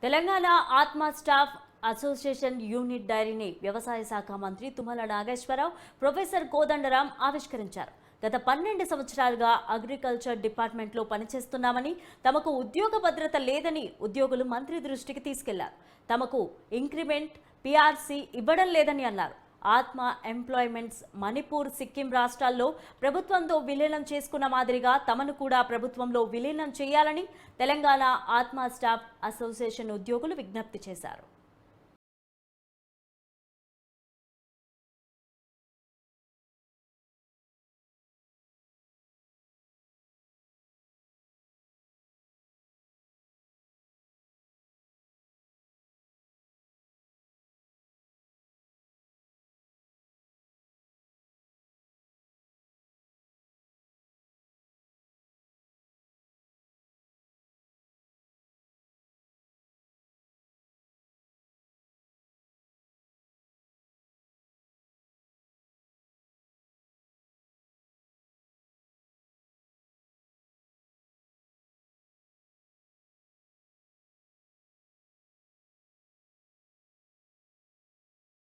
తెలంగాణ ఆత్మ staff association unit డైరీని వ్యవసాయ శాఖ మంత్రి తుమ్మల నాగేశ్వరరావు, ప్రొఫెసర్ కోదండరాం ఆవిష్కరించారు. గత 12 సంవత్సరాలుగా అగ్రికల్చర్ డిపార్ట్మెంట్లో పనిచేస్తున్నామని, తమకు ఉద్యోగ భద్రత లేదని ఉద్యోగులు మంత్రి దృష్టికి తీసుకెళ్లారు. తమకు ఇంక్రిమెంట్, పీఆర్సీ ఇవ్వడం లేదని అన్నారు. ఆత్మ ఎంప్లాయ్మెంట్స్ మణిపూర్, సిక్కిం రాష్ట్రాల్లో ప్రభుత్వంతో విలీనం చేసుకున్న మాదిరిగా తమను కూడా ప్రభుత్వంలో విలీనం చేయాలని తెలంగాణ ఆత్మ స్టాఫ్ అసోసియేషన్ ఉద్యోగులు విజ్ఞప్తి చేశారు.